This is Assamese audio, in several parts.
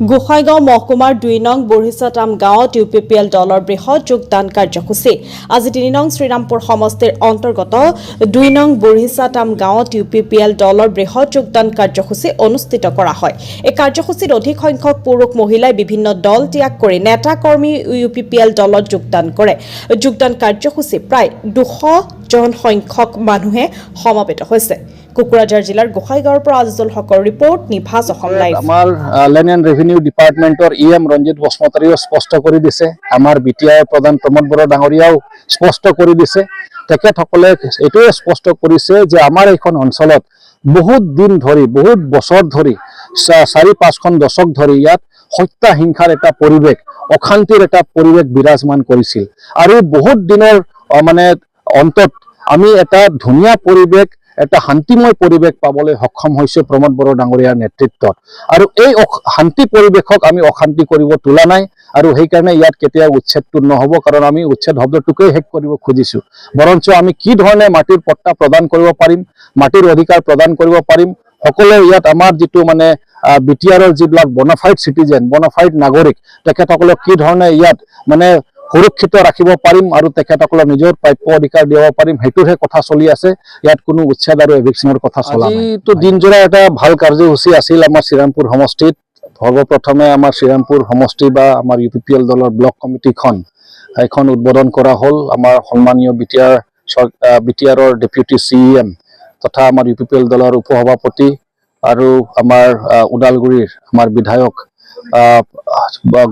গোসাইগাঁও মহকুমাৰ ২ নং বৰহিচাটাম গাঁৱত UPPL দলৰ বৃহৎ যোগদান কাৰ্যসূচী আজি ৩ নং শ্ৰীৰামপুৰ সমষ্টিৰ অন্তৰ্গত ২ নং বৰহিচাটাম গাঁৱত UPPL দলৰ বৃহৎ যোগদান কাৰ্যসূচী অনুষ্ঠিত কৰা হয়। এই কাৰ্যসূচীত অধিক সংখ্যক পুৰুষ মহিলাই বিভিন্ন দল ত্যাগ কৰি নেতা কৰ্মী UPPL দলত যোগদান কৰে। যোগদান কাৰ্যসূচী প্ৰায় 200 জন সংখ্যক মানুহে সমবেত হৈছে। কুকুৰাঝাৰ জিলাৰ গোসাইগাঁৱৰ পৰা আজিজুল হকৰ ৰিপৰ্ট নিভাজ অসম লাইভ। আমাৰ লেণ্ড এণ্ড ৰেভিনিউ ডিপাৰ্টমেণ্টৰ EM ৰঞ্জিত বসুমতাৰীও স্পষ্ট কৰি দিছে, আমাৰ BTI প্ৰধান প্ৰমোদ বড়ো ডাঙৰীয়াও স্পষ্ট কৰি দিছে। তেখেতসকলে এইটোৱে স্পষ্ট কৰিছে যে আমাৰ এইখন অঞ্চলত বহুত দিন ধৰি বহুত বছৰ ধৰি 4-5খন দশক ধৰি ইয়াত হত্যা হিংসাৰ এটা পৰিৱেশ, অশান্তিৰ এটা পৰিৱেশ বিৰাজমান কৰিছিল আৰু বহুত দিনৰ মানে অন্তত আমি এটা ধুনীয়া পৰিৱেশ, এটা শান্তিময় পৰিৱেশ পাবলৈ সক্ষম হৈছো প্ৰমোদ বড়ো ডাঙৰীয়াৰ নেতৃত্বত। আৰু এই শান্তি পৰিৱেশক আমি অশান্তি কৰিব তোলা নাই আৰু সেইকাৰণে ইয়াত কেতিয়াও উচ্ছেদটো নহ'ব, কাৰণ আমি উচ্ছেদ শব্দটোকেই শেষ কৰিব খুজিছো। বৰঞ্চ আমি কি ধৰণে মাটিৰ পট্টা প্ৰদান কৰিব পাৰিম, মাটিৰ অধিকাৰ প্ৰদান কৰিব পাৰিম, সকলোৱে ইয়াত আমাৰ যিটো মানে BTRৰ যিবিলাক বনাফাইড চিটিজেন, বনাফাইড নাগৰিক, তেখেতসকলক কি ধৰণে ইয়াত মানে সুৰক্ষিত ৰাখিব পাৰিম আৰু তেখেতসকলক নিজৰ প্ৰাপ্য অধিকাৰ দিব পাৰিম, সেইটোৰহে কথা চলি আছে। ইয়াত কোনো উচ্ছেদ আৰু এভিকশ্যনৰ কথা চলা নাই। আজিতো দিনজোৰা এটা ভাল কাৰ্যসূচী আছিল আমাৰ শ্ৰীৰামপুৰ সমষ্টিত। সৰ্বপ্ৰথমে আমাৰ শ্ৰীৰামপুৰ সমষ্টি বা আমাৰ UPPL দলৰ ব্লক কমিটিখন এখন উদ্বোধন কৰা হ'ল। আমাৰ সন্মানীয় BTRৰ ডেপুটি CEM তথা আমাৰ UPPL দলৰ উপসভাপতি আৰু আমাৰ ওদালগুৰিৰ আমাৰ বিধায়ক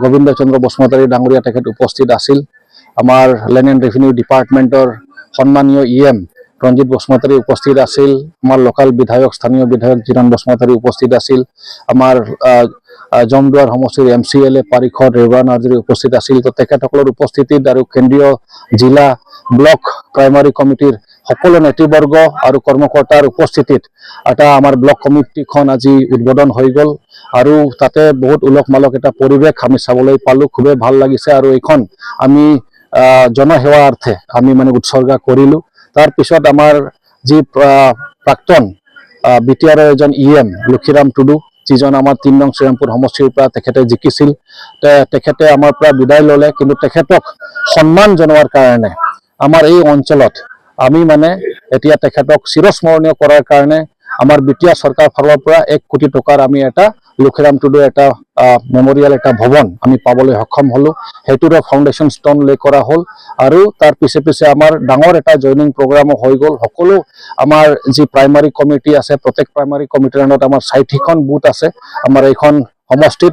গোবিন্দ চন্দ্ৰ বসুমতাৰী ডাঙৰীয়া তেখেত উপস্থিত আছিল। আমাৰ লেণ্ড এণ্ড ৰেভিনিউ ডিপাৰ্টমেণ্টৰ সন্মানীয় EM ৰঞ্জিত বসুমতাৰী উপস্থিত আছিল। আমাৰ লোকাল বিধায়ক, স্থানীয় বিধায়ক জিৰণ বসুমতাৰী উপস্থিত আছিল। আমাৰ জমদুৱাৰ সমষ্টিৰ MCLA পাৰিষদ ৰেৱা নাৰ্জী উপস্থিত আছিল। তো তেখেতসকলৰ উপস্থিতিত আৰু কেন্দ্ৰীয় জিলা ব্লক প্ৰাইমাৰী কমিটিৰ সকলো নেতৃবৰ্গ আৰু কৰ্মকৰ্তাৰ উপস্থিতিত এটা আমাৰ ব্লক কমিটিখন আজি উদ্বোধন হৈ গ'ল আৰু তাতে বহুত উলহ মালহ এটা পৰিৱেশ আমি চাবলৈ পালোঁ। খুবেই ভাল লাগিছে আৰু এইখন আমি জনসেৱাৰ্থে আমি মানে উৎসৰ্গা কৰিলোঁ। তাৰপিছত আমাৰ যি প্ৰাক্তন BTRৰ এজন EM লক্ষীৰাম টুডু, যিজন আমাৰ 3 নং শ্ৰীৰামপুৰ সমষ্টিৰ পৰা তেখেতে জিকিছিল, তেখেতে আমাৰ পৰা বিদায় ল'লে। কিন্তু তেখেতক সন্মান জনোৱাৰ কাৰণে আমাৰ এই অঞ্চলত আমি মানে এতিয়া তেখেতক চিৰস্মৰণীয় কৰাৰ কাৰণে আমাৰ BTR চৰকাৰ ফালৰ পৰা 1 কোটি টকাৰ আমি এটা লক্ষীৰাম টুডু এটা মেমৰিয়েল এটা ভৱন আমি পাবলৈ সক্ষম হ'লোঁ। সেইটোৰে ফাউণ্ডেশ্যন ষ্টন লে কৰা হ'ল আৰু তাৰ পিছে পিছে আমাৰ ডাঙৰ এটা জইনিং প্ৰগ্ৰামো হৈ গ'ল। সকলো আমাৰ যি প্ৰাইমাৰী কমিটি আছে, প্ৰত্যেক প্ৰাইমাৰী কমিটিৰ আণ্ডাৰত আমাৰ 60খন বুথ আছে আমাৰ এইখন সমষ্টিত।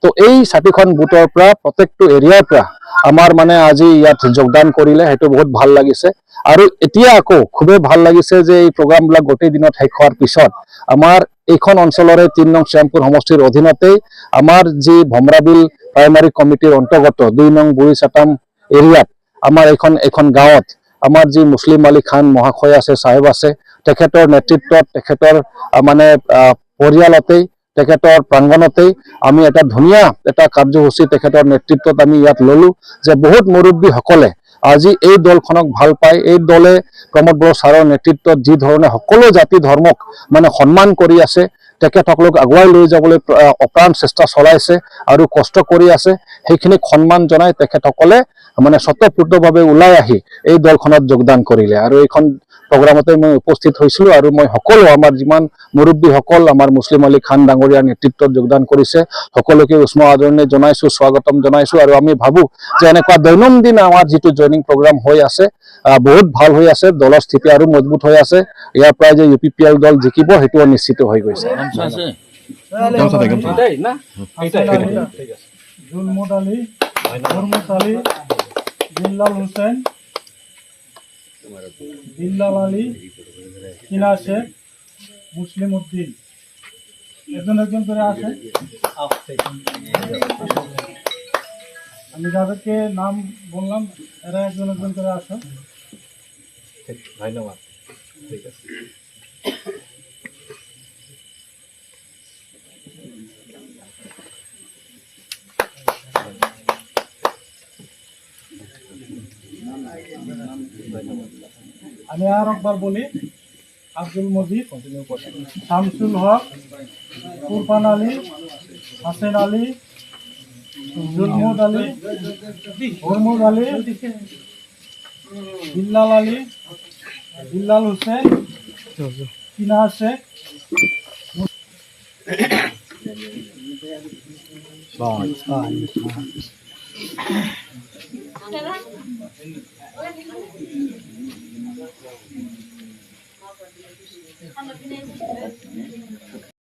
তো এই 60খন বুথৰ পৰা প্ৰত্যেকটো এৰিয়াৰ পৰা আমাৰ মানে আজি ইয়াত যোগদান কৰিলে, সেইটো বহুত ভাল লাগিছে। আৰু এতিয়া আকৌ খুবেই ভাল লাগিছে যে এই প্ৰগ্ৰামবিলাক গোটেই দিনত শেষ হোৱাৰ পিছত আমাৰ এইখন অঞ্চলৰে 3 নং শ্ৰীৰামপুৰ সমষ্টিৰ অধীনতেই আমাৰ যি ভমৰাবিল প্ৰাইমাৰী কমিটিৰ অন্তৰ্গত 2 নং বৰহিচাটাম এৰিয়াত আমাৰ এইখন গাঁৱত আমাৰ যি মুছলিম আলী খান মহাশয় আছে, চাহেব আছে, তেখেতৰ নেতৃত্বত, তেখেতৰ মানে পৰিয়ালতেই, তেখেতৰ প্ৰাংগণতেই আমি এটা ধুনীয়া এটা কাৰ্যসূচী তেখেতৰ নেতৃত্বত আমি ইয়াত ল'লোঁ যে বহুত মুৰব্বীসকলে আজি এই দলখনক ভাল পায়। এই দলে প্ৰমোদ বড়ো ছাৰৰ নেতৃত্বত যি ধৰণে সকলো জাতি ধৰ্মক মানে সন্মান কৰি আছে, তেখেতসকলক আগুৱাই লৈ যাবলৈ অপ্ৰাণ চেষ্টা চলাইছে আৰু কষ্ট কৰি আছে, সেইখিনিক সন্মান জনাই তেখেতসকলে মানে স্বতঃস্ফূৰ্তভাৱে ওলাই আহি এই দলখনত যোগদান কৰিলে। আৰু এইখন প্ৰগ্ৰামতে মই উপস্থিত হৈছিলোঁ আৰু মই সকলো আমাৰ যিমান মুৰব্বীসকল আমাৰ মুছলিম আলী খান ডাঙৰীয়াৰ নেতৃত্বত যোগদান কৰিছে সকলোকে উষ্ম আদৰণি জনাইছোঁ, স্বাগতম জনাইছোঁ। আৰু আমি ভাবোঁ যে এনেকুৱা দৈনন্দিন আমাৰ যিটো জইনিং প্ৰগ্ৰাম হৈ আছে বহুত ভাল হৈ আছে, দলৰ স্থিতি আৰু মজবুত হৈ আছে। ইয়াৰ পৰা যে UPPL দল জিকিব সেইটোও নিশ্চিত হৈ গৈছে। জিল্লাল হুসেন, জিল্লাল আলী, কিনা শেখ, মুসলিম উদ্দিন, একজন একজন করে আসে। আমি যাদেরকে নাম বললাম এরা একজন একজন করে আসো। ধন্যবাদ। ঠিক আছে। আমি আর একবার বলি, আব্দুল মজিদ, শামসুল হক, কুরবান আলী, হাসেন আলী, জুলমুদ আলী, হরমুদ আলী, বিল্লাল আলী, বিল্লাল হোসেন, কিনা শেখ,